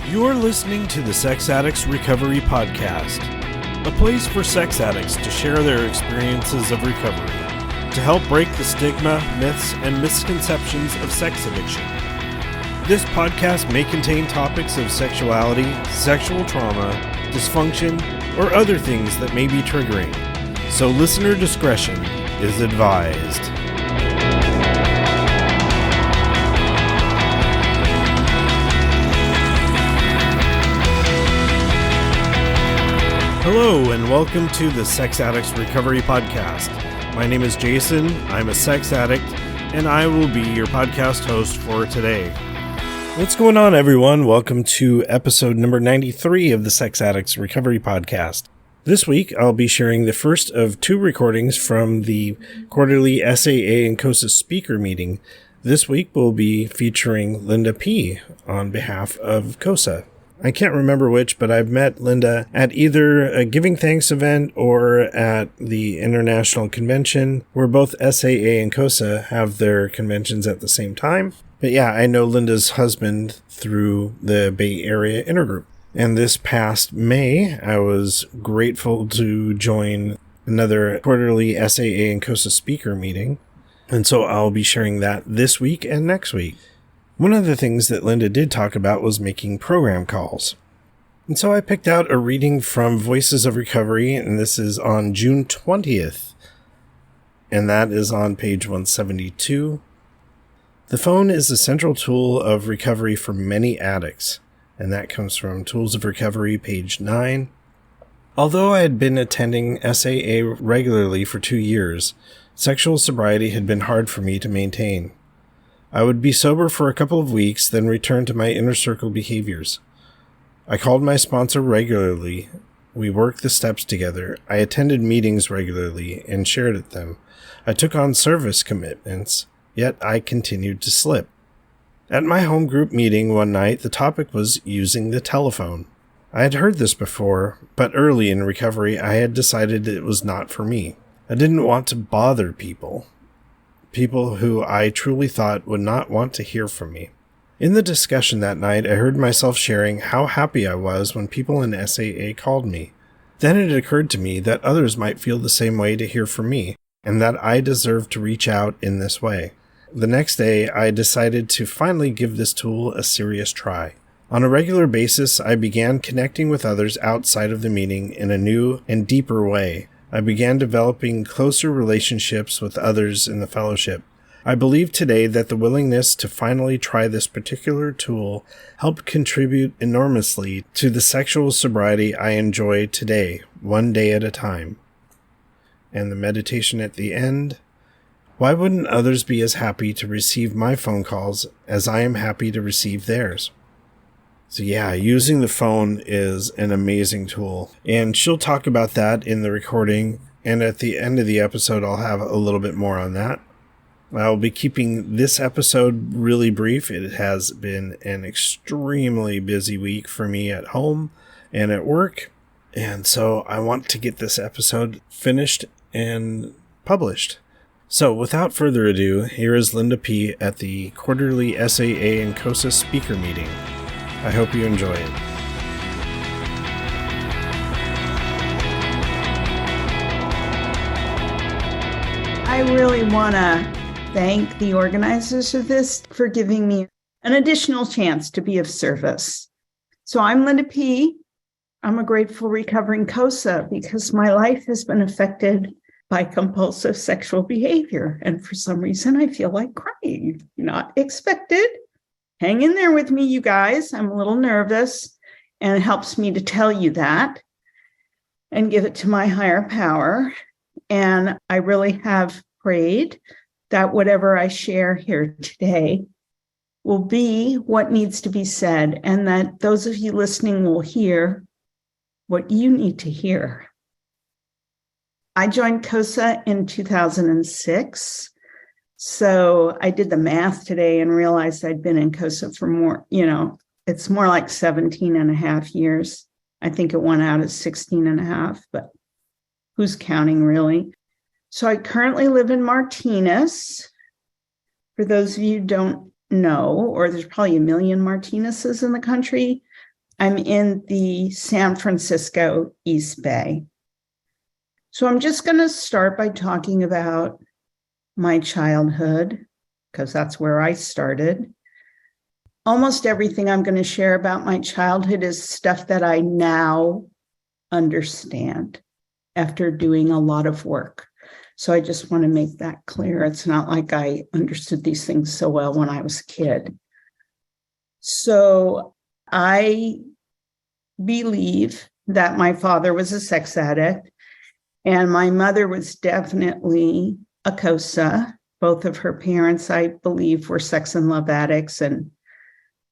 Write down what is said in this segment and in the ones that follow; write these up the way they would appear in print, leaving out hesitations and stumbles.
You're listening to the Sex Addicts Recovery Podcast, a place for sex addicts to share their experiences of recovery, to help break the stigma, myths, and misconceptions of sex addiction. This podcast may contain topics of sexuality, sexual trauma, dysfunction, or other things that may be triggering, so listener discretion is advised. Hello, and welcome to the Sex Addicts Recovery Podcast. My name is Jason, I'm a sex addict, and I will be your podcast host for today. What's going on, everyone? Welcome to episode number 93 of the Sex Addicts Recovery Podcast. This week, I'll be sharing the first of two recordings from the quarterly SAA and COSA Speaker meeting. This week, we'll be featuring Linda P. on behalf of COSA. I can't remember which, but I've met Linda at either a Giving Thanks event or at the International Convention, where both SAA and COSA have their conventions at the same time. But yeah, I know Linda's husband through the Bay Area Intergroup. And this past May, I was grateful to join another quarterly SAA and COSA speaker meeting. And so I'll be sharing that this week and next week. One of the things that Linda did talk about was making program calls. And so I picked out a reading from Voices of Recovery, and this is on June 20th. And that is on page 172. The phone is a central tool of recovery for many addicts. And that comes from Tools of Recovery, page 9. Although I had been attending SAA regularly for 2 years, sexual sobriety had been hard for me to maintain. I would be sober for a couple of weeks, then return to my inner circle behaviors. I called my sponsor regularly. We worked the steps together. I attended meetings regularly and shared at them. I took on service commitments, yet I continued to slip. At my home group meeting one night, the topic was using the telephone. I had heard this before, but early in recovery, I had decided it was not for me. I didn't want to bother people who I truly thought would not want to hear from me. In the discussion that night, I heard myself sharing how happy I was when people in SAA called me. Then it occurred to me that others might feel the same way to hear from me, and that I deserved to reach out in this way. The next day, I decided to finally give this tool a serious try. On a regular basis, I began connecting with others outside of the meeting in a new and deeper way. I began developing closer relationships with others in the fellowship. I believe today that the willingness to finally try this particular tool helped contribute enormously to the sexual sobriety I enjoy today, one day at a time. And the meditation at the end: why wouldn't others be as happy to receive my phone calls as I am happy to receive theirs? So yeah, using the phone is an amazing tool, and she'll talk about that in the recording, and at the end of the episode I'll have a little bit more on that. I'll be keeping this episode really brief. It has been an extremely busy week for me at home and at work, and so I want to get this episode finished and published. So without further ado, here is Linda P. at the quarterly SAA and COSA speaker meeting. I hope you enjoy it. I really want to thank the organizers of this for giving me an additional chance to be of service. So I'm Linda P. I'm a grateful recovering COSA because my life has been affected by compulsive sexual behavior. And for some reason, I feel like crying. Not expected. Hang in there with me, you guys. I'm a little nervous, and it helps me to tell you that and give it to my higher power. And I really have prayed that whatever I share here today will be what needs to be said, and that those of you listening will hear what you need to hear. I joined COSA in 2006. So I did the math today and realized I'd been in COSA for more, it's more like 17 and a half years. I think it went out as 16 and a half, but who's counting really? So I currently live in Martinez. For those of you who don't know, or there's probably a million Martinez's in the country, I'm in the San Francisco East Bay. So I'm just going to start by talking about my childhood, because that's where I started. Almost everything I'm going to share about my childhood is stuff that I now understand after doing a lot of work. So I just want to make that clear. It's not like I understood these things so well when I was a kid. So I believe that my father was a sex addict and my mother was definitely a COSA. Both of her parents, I believe, were sex and love addicts. And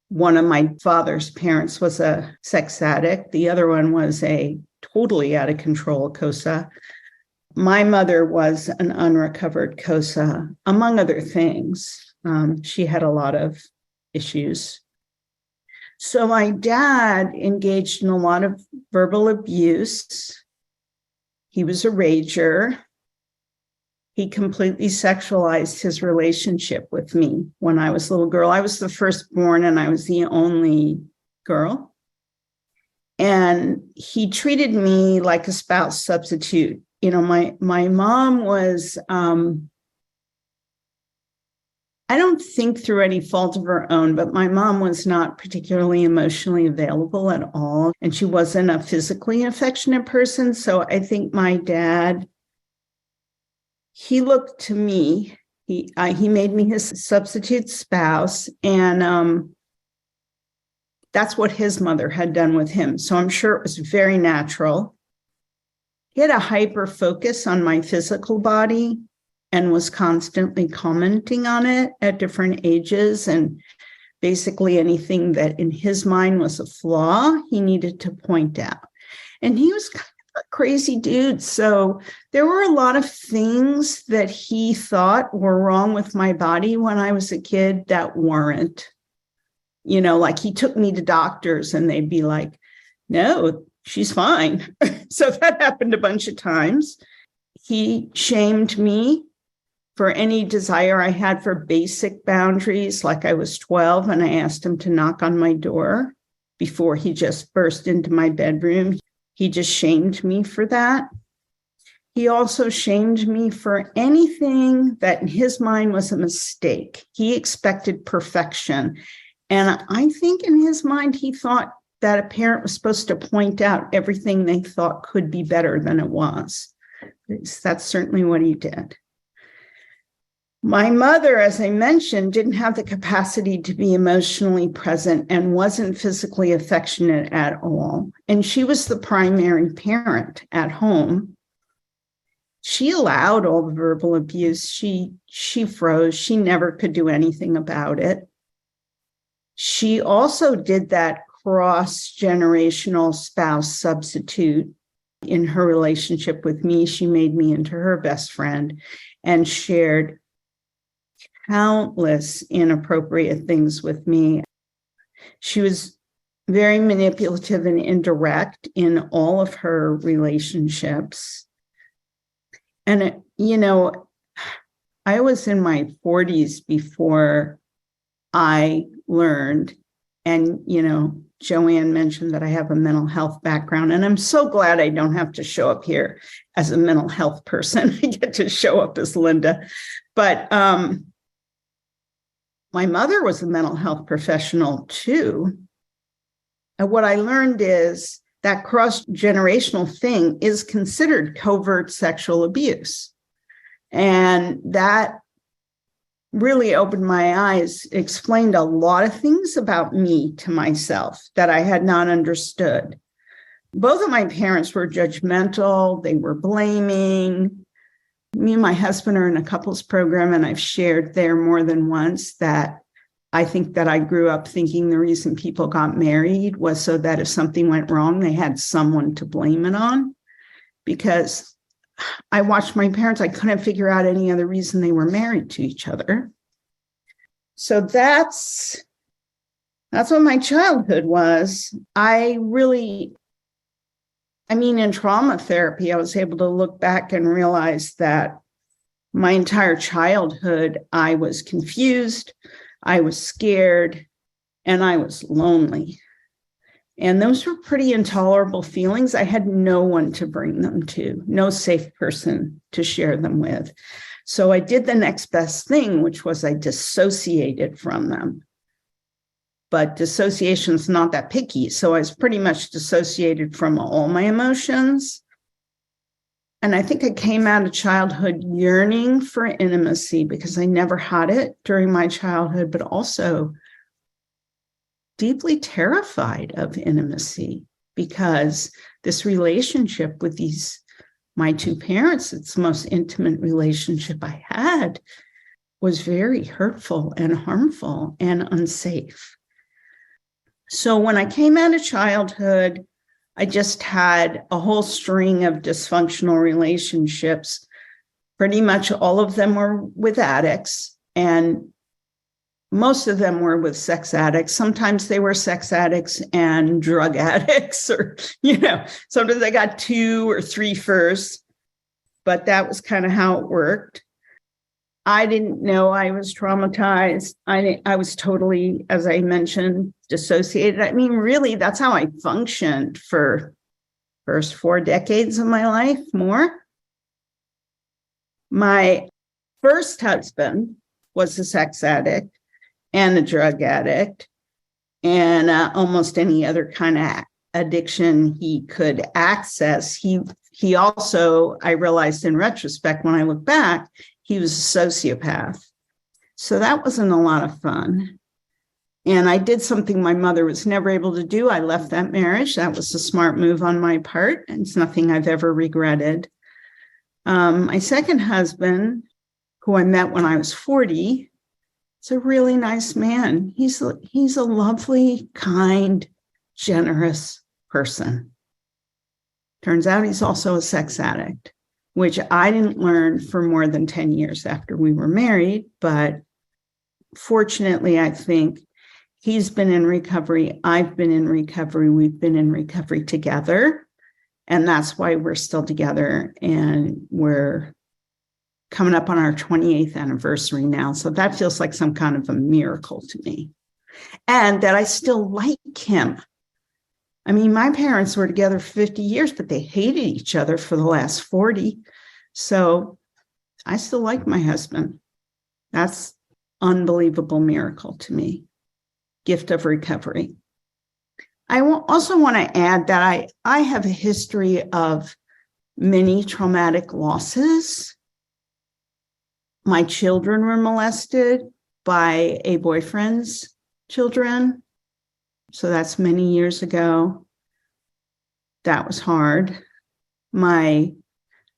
one of my father's parents was a sex addict. The other one was a totally out of control COSA. My mother was an unrecovered COSA, among other things. She had a lot of issues. So my dad engaged in a lot of verbal abuse. He was a rager. He completely sexualized his relationship with me when I was a little girl. I was the firstborn and I was the only girl. And he treated me like a spouse substitute. You know, my mom was, I don't think through any fault of her own, but my mom was not particularly emotionally available at all. And she wasn't a physically affectionate person. So I think my dad, he looked to me, he made me his substitute spouse. And that's what his mother had done with him. So I'm sure it was very natural. He had a hyper focus on my physical body and was constantly commenting on it at different ages. And basically anything that in his mind was a flaw, he needed to point out. And he was kind of a crazy dude. So there were a lot of things that he thought were wrong with my body when I was a kid that weren't. You know, like he took me to doctors and they'd be like, no, she's fine. So that happened a bunch of times. He shamed me for any desire I had for basic boundaries, like I was 12 and I asked him to knock on my door before he just burst into my bedroom. He just shamed me for that. He also shamed me for anything that in his mind was a mistake. He expected perfection. And I think in his mind, he thought that a parent was supposed to point out everything they thought could be better than it was. That's certainly what he did. My mother, as I mentioned, didn't have the capacity to be emotionally present and wasn't physically affectionate at all. And she was the primary parent at home. She allowed all the verbal abuse. She froze. She never could do anything about it. She also did that cross-generational spouse substitute in her relationship with me. She made me into her best friend and shared countless inappropriate things with me. She was very manipulative and indirect in all of her relationships. And, you know, I was in my 40s before I learned, and, you know, Joanne mentioned that I have a mental health background, and I'm so glad I don't have to show up here as a mental health person. I get to show up as Linda. But my mother was a mental health professional too. And what I learned is that cross-generational thing is considered covert sexual abuse. And that really opened my eyes, explained a lot of things about me to myself that I had not understood. Both of my parents were judgmental. They were blaming. Me and my husband are in a couples program, and I've shared there more than once that I think that I grew up thinking the reason people got married was so that if something went wrong, they had someone to blame it on. Because I watched my parents, I couldn't figure out any other reason they were married to each other. So that's what my childhood was. In trauma therapy, I was able to look back and realize that my entire childhood, I was confused, I was scared, and I was lonely. And those were pretty intolerable feelings. I had no one to bring them to, no safe person to share them with. So I did the next best thing, which was I dissociated from them. But dissociation is not that picky. So I was pretty much dissociated from all my emotions. And I think I came out of childhood yearning for intimacy because I never had it during my childhood, but also deeply terrified of intimacy because this relationship with my two parents, it's the most intimate relationship I had, was very hurtful and harmful and unsafe. So when I came out of childhood, I just had a whole string of dysfunctional relationships. Pretty much all of them were with addicts, and most of them were with sex addicts. Sometimes they were sex addicts and drug addicts, or, sometimes I got 2 or 3 first, but that was kind of how it worked. I didn't know I was traumatized. I was totally, as I mentioned, dissociated. I mean, really, that's how I functioned for first 4 decades of my life, more. My first husband was a sex addict and a drug addict and almost any other kind of addiction he could access. He also, I realized in retrospect, when I look back, he was a sociopath. So that wasn't a lot of fun. And I did something my mother was never able to do. I left that marriage. That was a smart move on my part. And it's nothing I've ever regretted. My second husband, who I met when I was 40, is a really nice man. He's a lovely, kind, generous person. Turns out he's also a sex addict, which I didn't learn for more than 10 years after we were married. But fortunately, I think he's been in recovery. I've been in recovery. We've been in recovery together. And that's why we're still together. And we're coming up on our 28th anniversary now. So that feels like some kind of a miracle to me. And that I still like him. I mean, my parents were together 50 years, but they hated each other for the last 40. So I still like my husband. That's unbelievable miracle to me. Gift of recovery. I also want to add that I have a history of many traumatic losses. My children were molested by a boyfriend's children. So that's many years ago. That was hard. My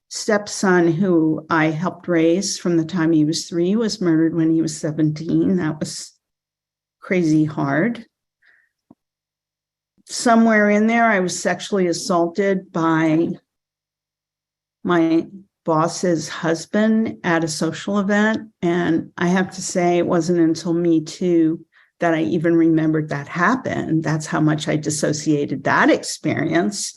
stepson, who I helped raise from the time he was 3, was murdered when he was 17. That was crazy hard. Somewhere in there, I was sexually assaulted by my boss's husband at a social event. And I have to say, it wasn't until Me Too that I even remembered that happened. That's how much I dissociated that experience.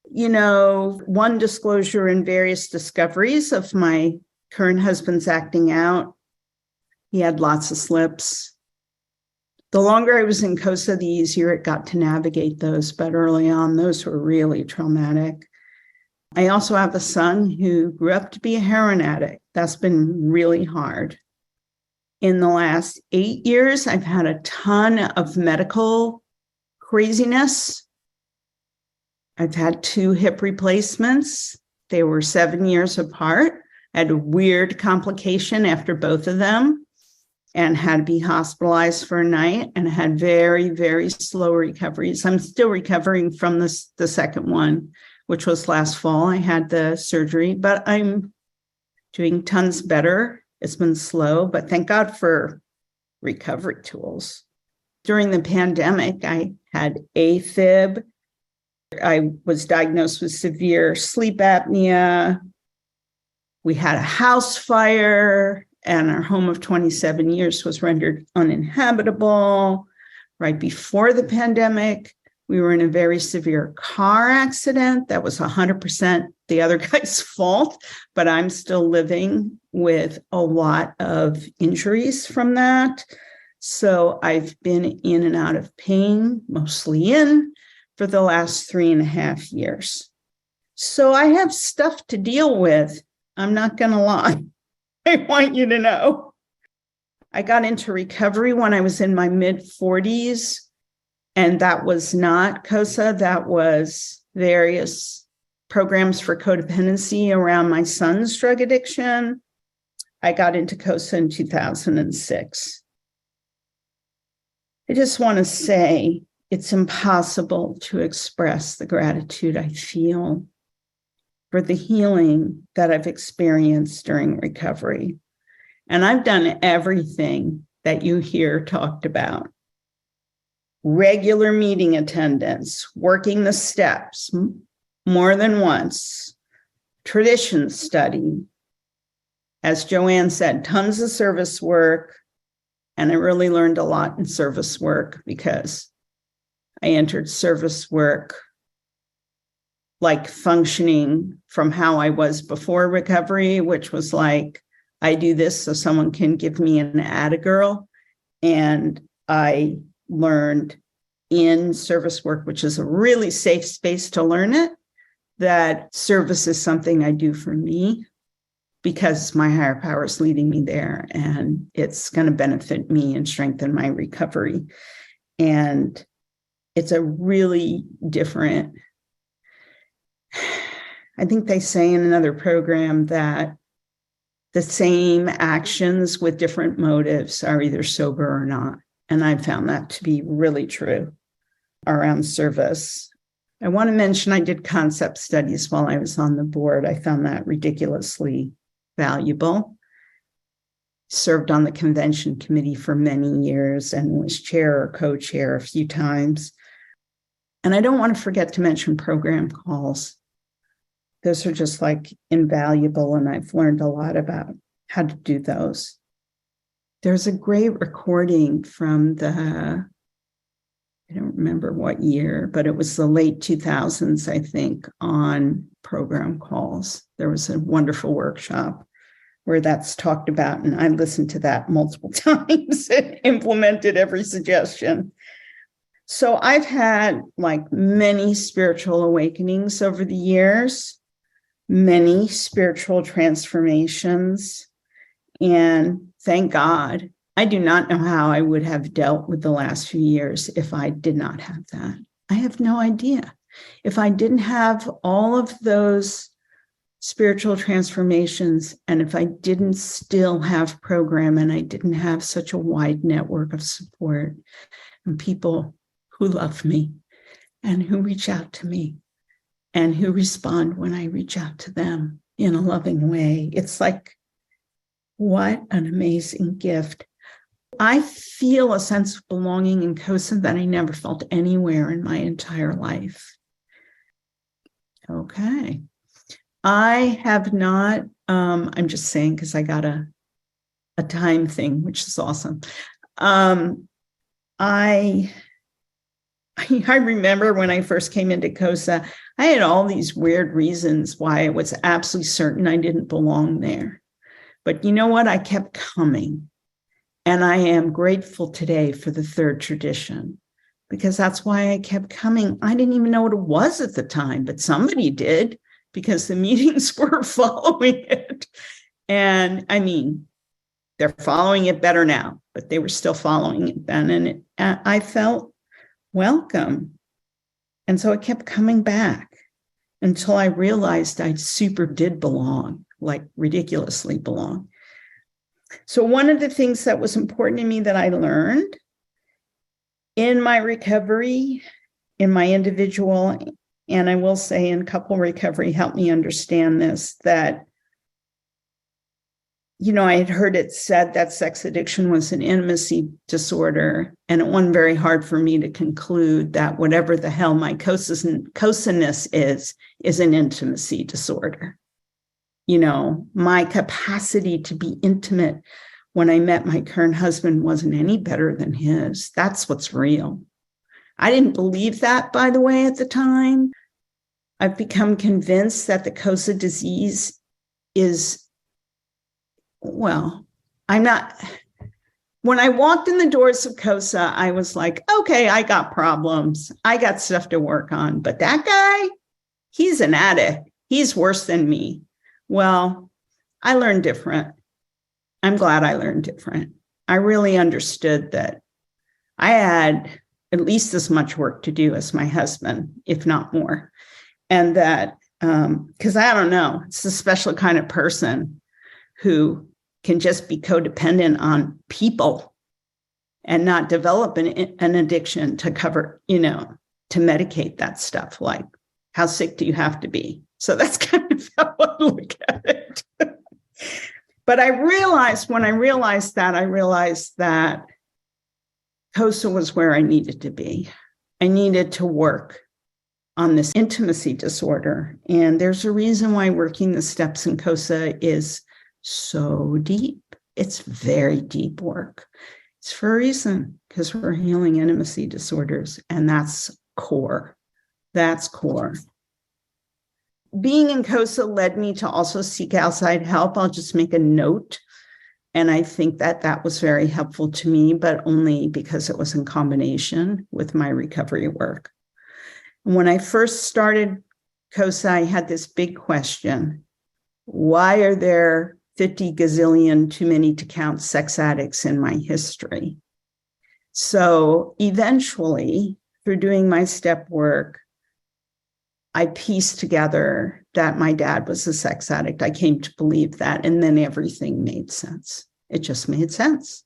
One disclosure and various discoveries of my current husband's acting out. He had lots of slips. The longer I was in COSA, the easier it got to navigate those. But early on, those were really traumatic. I also have a son who grew up to be a heroin addict. That's been really hard. In the last 8 years, I've had a ton of medical craziness. I've had 2 hip replacements. They were 7 years apart. I had a weird complication after both of them and had to be hospitalized for a night and had very, very slow recoveries. I'm still recovering from the second one, which was last fall. I had the surgery, but I'm doing tons better. It's been slow, but thank God for recovery tools. During the pandemic, I had AFib. I was diagnosed with severe sleep apnea. We had a house fire, and our home of 27 years was rendered uninhabitable. Right before the pandemic, we were in a very severe car accident that was 100% the other guy's fault, but I'm still living with a lot of injuries from that. So I've been in and out of pain, mostly in, for the last 3.5 years. So I have stuff to deal with. I'm not going to lie. I want you to know. I got into recovery when I was in my mid-40s, and that was not COSA. That was various programs for codependency around my son's drug addiction. I got into COSA in 2006. I just want to say it's impossible to express the gratitude I feel for the healing that I've experienced during recovery. And I've done everything that you hear talked about. Regular meeting attendance, working the steps more than once, tradition study. As Joanne said, tons of service work. And I really learned a lot in service work because I entered service work like functioning from how I was before recovery, which was like, I do this so someone can give me an Addicts. And I learned in service work, which is a really safe space to learn it, that service is something I do for me because my higher power is leading me there and it's going to benefit me and strengthen my recovery. And it's a really different, I think they say in another program that the same actions with different motives are either sober or not. And I found that to be really true around service. I want to mention I did concept studies while I was on the board. I found that ridiculously valuable. Served on the convention committee for many years and was chair or co-chair a few times. And I don't want to forget to mention program calls. Those are just like invaluable, and I've learned a lot about how to do those. There's a great recording from I don't remember what year, but it was the late 2000s, I think, on program calls. There was a wonderful workshop where that's talked about, and I listened to that multiple times and implemented every suggestion. So I've had like many spiritual awakenings over the years, many spiritual transformations, and thank God. I do not know how I would have dealt with the last few years if I did not have that. I have no idea. If I didn't have all of those spiritual transformations, and if I didn't still have program and I didn't have such a wide network of support and people who love me and who reach out to me and who respond when I reach out to them in a loving way, it's like, what an amazing gift. I feel a sense of belonging in COSA that I never felt anywhere in my entire life. Okay. I have not, I'm just saying because I got a time thing, which is awesome. I remember when I first came into COSA, I had all these weird reasons why I was absolutely certain I didn't belong there. But you know what? I kept coming. And I am grateful today for the third tradition, because that's why I kept coming. I didn't even know what it was at the time, but somebody did, because the meetings were following it. And I mean, they're following it better now, but they were still following it then. And I felt welcome. And so I kept coming back until I realized I super did belong, like ridiculously belong. So one of the things that was important to me that I learned in my recovery, in my individual, and I will say in couple recovery, helped me understand this, that, you know, I had heard it said that sex addiction was an intimacy disorder, and it wasn't very hard for me to conclude that whatever the hell my COSA-ness is an intimacy disorder. You know, my capacity to be intimate when I met my current husband wasn't any better than his. That's what's real. I didn't believe that, by the way, at the time. I've become convinced that the COSA disease is, well, I'm not, when I walked in the doors of COSA, I was like, okay, I got problems. I got stuff to work on. But that guy, he's an addict. He's worse than me. Well, I learned different. I'm glad I learned different. I really understood that I had at least as much work to do as my husband, if not more. And that, because I don't know, it's a special kind of person who can just be codependent on people and not develop an addiction to cover, to medicate that stuff. Like, how sick do you have to be? So that's kind of how I look at it. But when I realized that COSA was where I needed to be. I needed to work on this intimacy disorder. And there's a reason why working the steps in COSA is so deep. It's very deep work. It's for a reason, because we're healing intimacy disorders, and that's core. That's core. Being in COSA led me to also seek outside help. I'll just make a note. And I think that was very helpful to me, but only because it was in combination with my recovery work. And when I first started COSA, I had this big question. Why are there 50 gazillion, too many to count, sex addicts in my history? So eventually, through doing my step work, I pieced together that my dad was a sex addict. I came to believe that, and then everything made sense. It just made sense.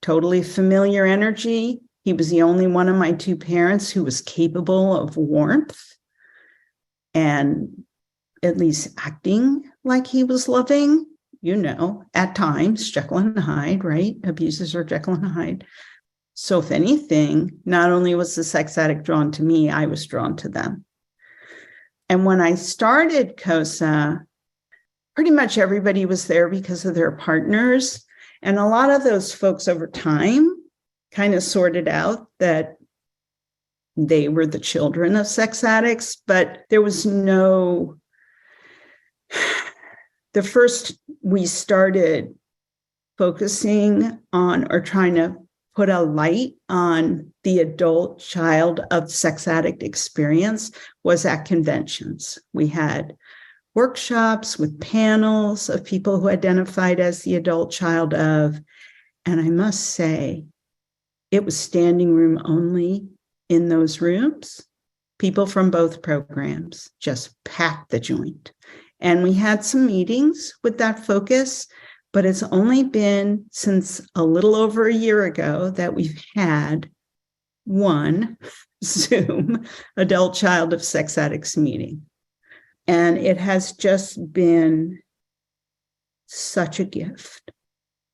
Totally familiar energy. He was the only one of my two parents who was capable of warmth and at least acting like he was loving, at times, Jekyll and Hyde, right? Abusers are Jekyll and Hyde. So if anything, not only was the sex addict drawn to me, I was drawn to them. And when I started COSA, pretty much everybody was there because of their partners. And a lot of those folks over time kind of sorted out that they were the children of sex addicts, but there was the first we started focusing on or trying to put a light on the adult child of sex addict experience was at conventions. We had workshops with panels of people who identified as the adult child of, and I must say, it was standing room only in those rooms. People from both programs just packed the joint. And we had some meetings with that focus, but it's only been since a little over a year ago that we've had one Zoom adult child of sex addicts meeting. And it has just been such a gift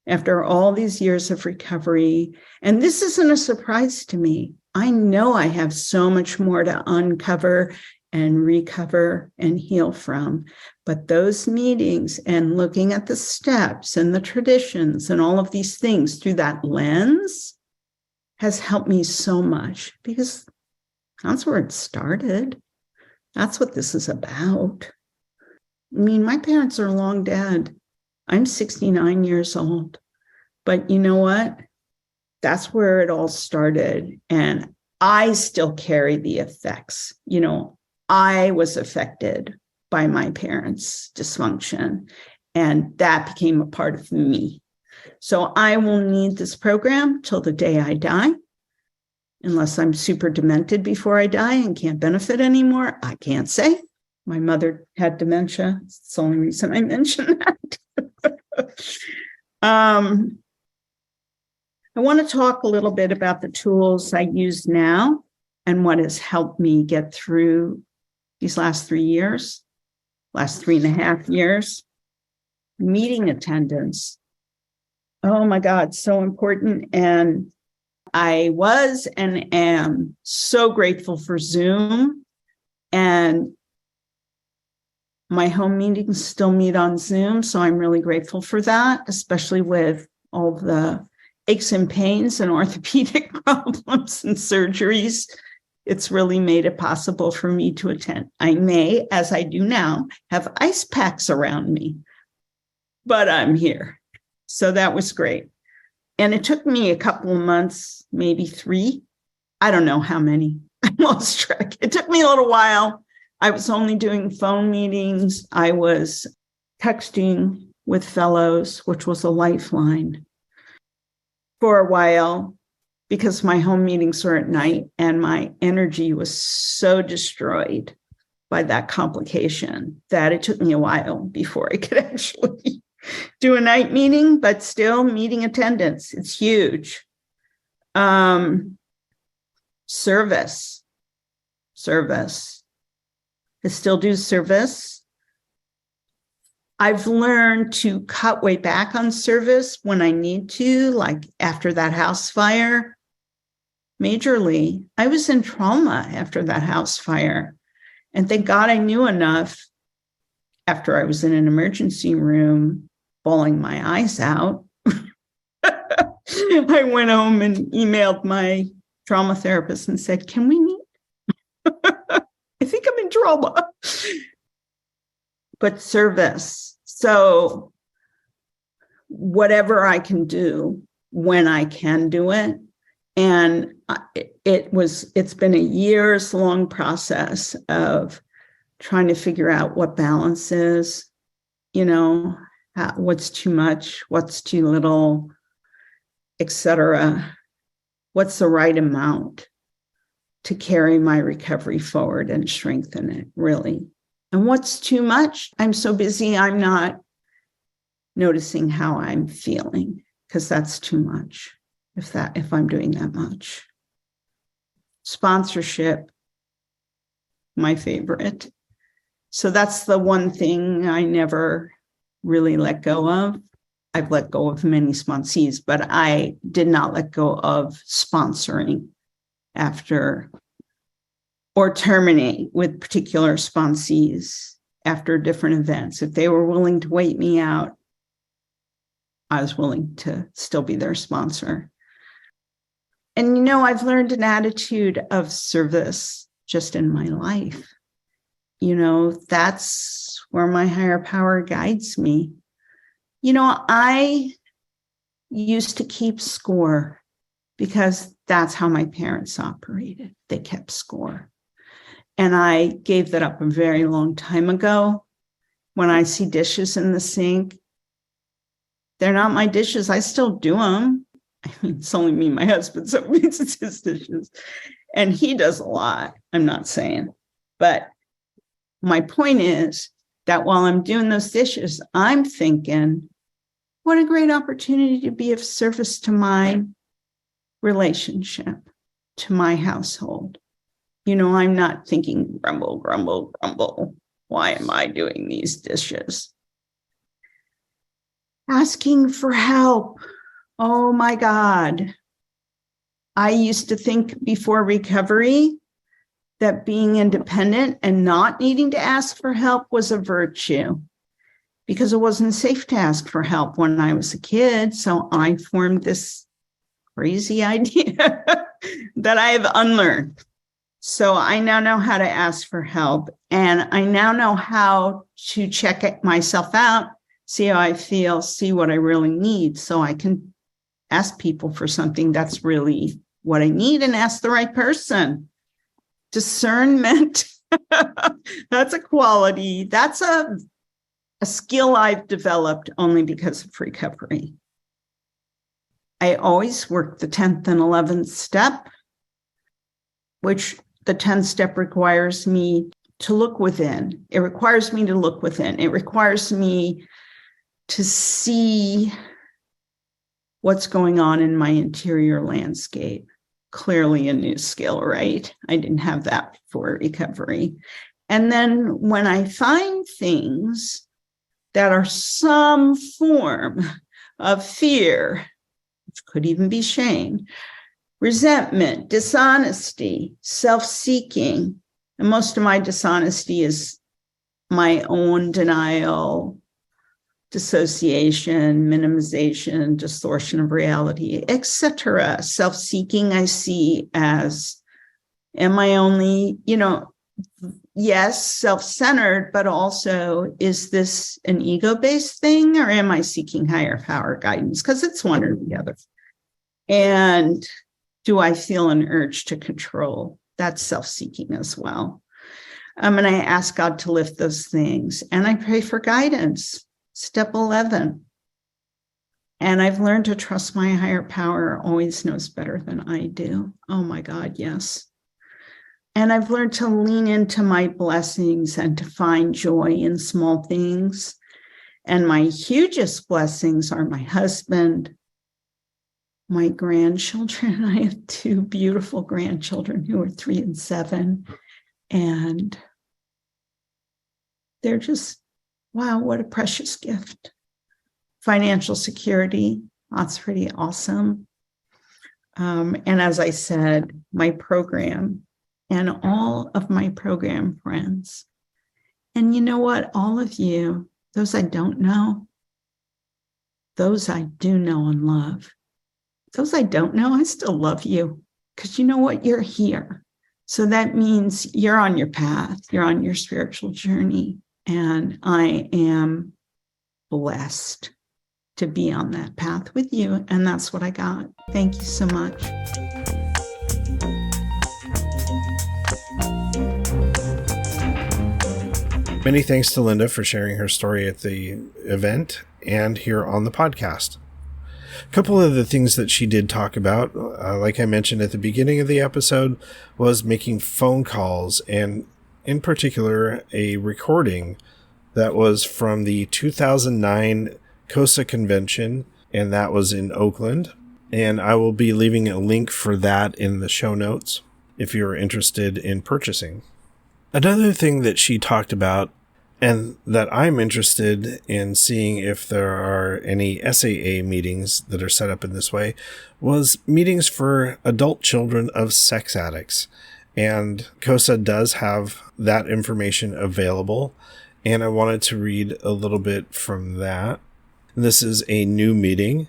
after all these years of recovery. And this isn't a surprise to me. I know I have so much more to uncover and recover and heal from. But those meetings and looking at the steps and the traditions and all of these things through that lens has helped me so much, because that's where it started. That's what this is about. I mean, my parents are long dead. I'm 69 years old. But you know what? That's where it all started. And I still carry the effects. I was affected by my parents' dysfunction, and that became a part of me. So I will need this program till the day I die, unless I'm super demented before I die and can't benefit anymore. I can't say. My mother had dementia. It's the only reason I mention that. I want to talk a little bit about the tools I use now and what has helped me get through these last 3.5 years. Meeting attendance. Oh my God, so important. And I was and am so grateful for Zoom. And my home meetings still meet on Zoom. So I'm really grateful for that, especially with all the aches and pains and orthopedic problems and surgeries. It's really made it possible for me to attend. I may, as I do now, have ice packs around me, but I'm here. So that was great. And it took me a couple of months, maybe 3. I don't know how many. I lost track. It took me a little while. I was only doing phone meetings. I was texting with fellows, which was a lifeline for a while, because my home meetings were at night and my energy was so destroyed by that complication that it took me a while before I could actually do a night meeting, but still meeting attendance. It's huge. Service. I still do service. I've learned to cut way back on service when I need to, like after that house fire. Majorly, I was in trauma after that house fire. And thank God I knew enough after I was in an emergency room, bawling my eyes out. I went home and emailed my trauma therapist and said, can we meet? I think I'm in trauma. But service. So whatever I can do when I can do it. And it's been a years long process of trying to figure out what balance is, what's too much, what's too little, etc. What's the right amount to carry my recovery forward and strengthen it, really. And what's too much? I'm so busy, I'm not noticing how I'm feeling, because that's too much if I'm doing that much. Sponsorship, my favorite. So that's the one thing I never really let go of. I've let go of many sponsees, but I did not let go of sponsoring after or terminate with particular sponsees after different events. If they were willing to wait me out, I was willing to still be their sponsor. And, I've learned an attitude of service just in my life. That's where my higher power guides me. I used to keep score because that's how my parents operated. They kept score. And I gave that up a very long time ago. When I see dishes in the sink, they're not my dishes. I still do them. I mean, it's only me and my husband, so it means it's his dishes. And he does a lot, I'm not saying. But my point is that while I'm doing those dishes, I'm thinking, what a great opportunity to be of service to my relationship, to my household. I'm not thinking, grumble, grumble, grumble. Why am I doing these dishes? Asking for help. Oh my God. I used to think before recovery that being independent and not needing to ask for help was a virtue, because it wasn't safe to ask for help when I was a kid. So I formed this crazy idea that I have unlearned. So I now know how to ask for help, and I now know how to check myself out, see how I feel, see what I really need, so I can ask people for something that's really what I need and ask the right person. Discernment, that's a quality. That's a skill I've developed only because of recovery. I always work the 10th and 11th step, which the 10th step requires me to look within. It requires me to look within. It requires me to see what's going on in my interior landscape. Clearly a new skill, right? I didn't have that before recovery. And then when I find things that are some form of fear, which could even be shame, resentment, dishonesty, self-seeking, and most of my dishonesty is my own denial, dissociation, minimization, distortion of reality, etc. Self-seeking I see as, am I only, yes, self-centered, but also, is this an ego-based thing, or am I seeking higher power guidance? Because it's one or the other. And do I feel an urge to control? That's self-seeking as well. And I ask God to lift those things. And I pray for guidance. Step 11. And I've learned to trust my higher power always knows better than I do. Oh my God, yes. And I've learned to lean into my blessings and to find joy in small things. And my hugest blessings are my husband, my grandchildren. I have 2 beautiful grandchildren who are 3 and 7. And they're just, wow, what a precious gift. Financial security, that's pretty awesome. And as I said, my program and all of my program friends. And you know what? All of you, those I don't know, those I do know and love. Those I don't know, I still love you because you know what? You're here. So that means you're on your path, you're on your spiritual journey. And I am blessed to be on that path with you. And that's what I got. Thank you so much. Many thanks to Linda for sharing her story at the event and here on the podcast. A couple of the things that she did talk about, like I mentioned at the beginning of the episode, was making phone calls, and in particular, a recording that was from the 2009 COSA convention, and that was in Oakland. And I will be leaving a link for that in the show notes if you're interested in purchasing. Another thing that she talked about, and that I'm interested in seeing if there are any SAA meetings that are set up in this way, was meetings for adult children of sex addicts. And COSA does have that information available, and I wanted to read a little bit from that. This is a new meeting.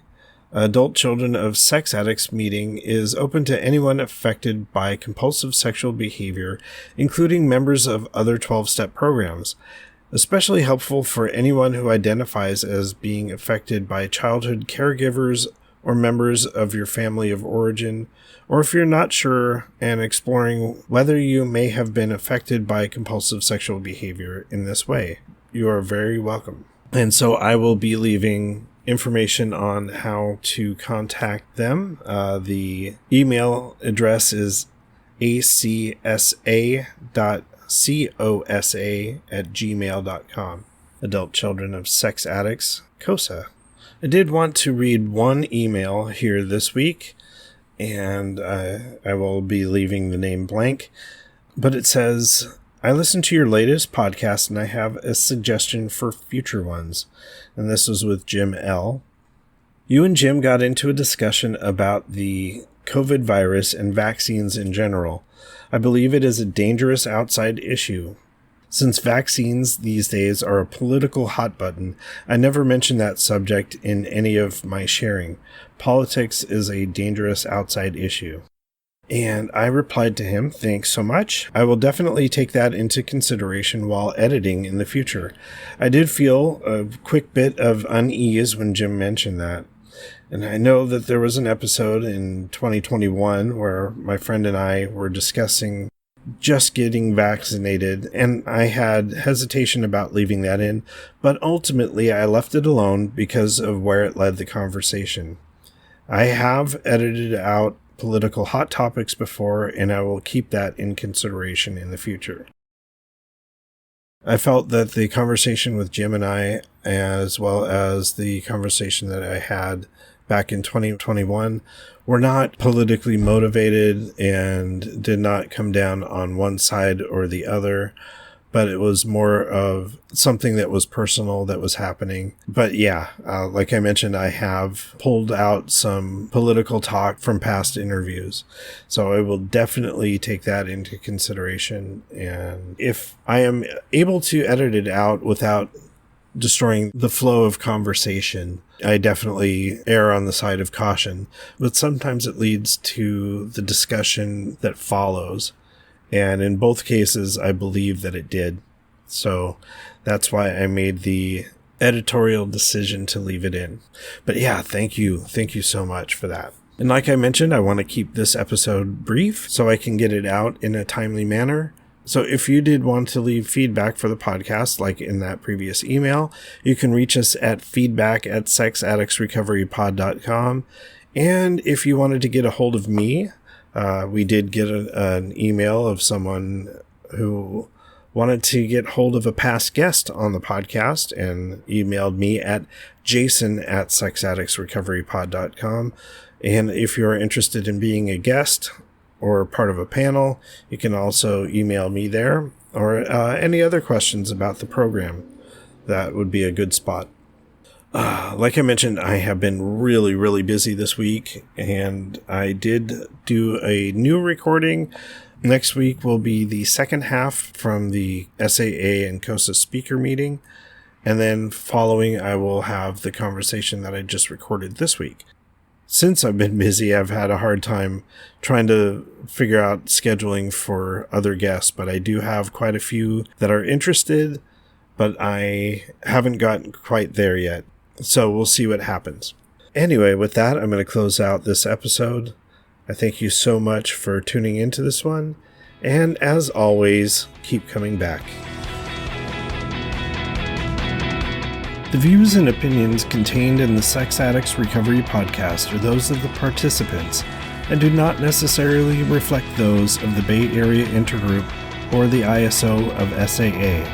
Adult Children of Sex Addicts meeting is open to anyone affected by compulsive sexual behavior, including members of other 12-step programs. Especially helpful for anyone who identifies as being affected by childhood caregivers or members of your family of origin, or if you're not sure and exploring whether you may have been affected by compulsive sexual behavior in this way. You are very welcome. And so I will be leaving information on how to contact them. The email address is acsa.cosa@gmail.com. Adult Children of Sex Addicts, COSA. I did want to read one email here this week, and I will be leaving the name blank, but it says, I listened to your latest podcast and I have a suggestion for future ones. And this was with Jim L. You and Jim got into a discussion about the COVID virus and vaccines in general. I believe it is a dangerous outside issue. Since vaccines these days are a political hot button, I never mention that subject in any of my sharing. Politics is a dangerous outside issue. And I replied to him, thanks so much. I will definitely take that into consideration while editing in the future. I did feel a quick bit of unease when Jim mentioned that. And I know that there was an episode in 2021 where my friend and I were discussing just getting vaccinated, and I had hesitation about leaving that in, but ultimately I left it alone because of where it led the conversation. I have edited out political hot topics before, and I will keep that in consideration in the future. I felt that the conversation with Jim and I, as well as the conversation that I had back in 2021, were not politically motivated and did not come down on one side or the other, but it was more of something that was personal that was happening. But yeah, like I mentioned, I have pulled out some political talk from past interviews. So I will definitely take that into consideration. And if I am able to edit it out without destroying the flow of conversation, I definitely err on the side of caution. But sometimes it leads to the discussion that follows. And in both cases, I believe that it did. So that's why I made the editorial decision to leave it in. But yeah, thank you. Thank you so much for that. And like I mentioned, I want to keep this episode brief so I can get it out in a timely manner. So if you did want to leave feedback for the podcast, like in that previous email, you can reach us at feedback@sexaddictsrecoverypod.com. And if you wanted to get a hold of me, we did get an email of someone who wanted to get hold of a past guest on the podcast and emailed me at jason@sexaddictsrecoverypod.com. And if you're interested in being a guest or part of a panel, you can also email me there, or any other questions about the program. That would be a good spot. Like I mentioned, I have been really, really busy this week, and I did do a new recording. Next week will be the second half from the SAA and COSA speaker meeting, and then following I will have the conversation that I just recorded this week. Since I've been busy, I've had a hard time trying to figure out scheduling for other guests, but I do have quite a few that are interested, but I haven't gotten quite there yet. So we'll see what happens. Anyway, with that, I'm going to close out this episode. I thank you so much for tuning into this one, and as always, keep coming back. The views and opinions contained in the Sex Addicts Recovery Podcast are those of the participants and do not necessarily reflect those of the Bay Area Intergroup or the ISO of SAA.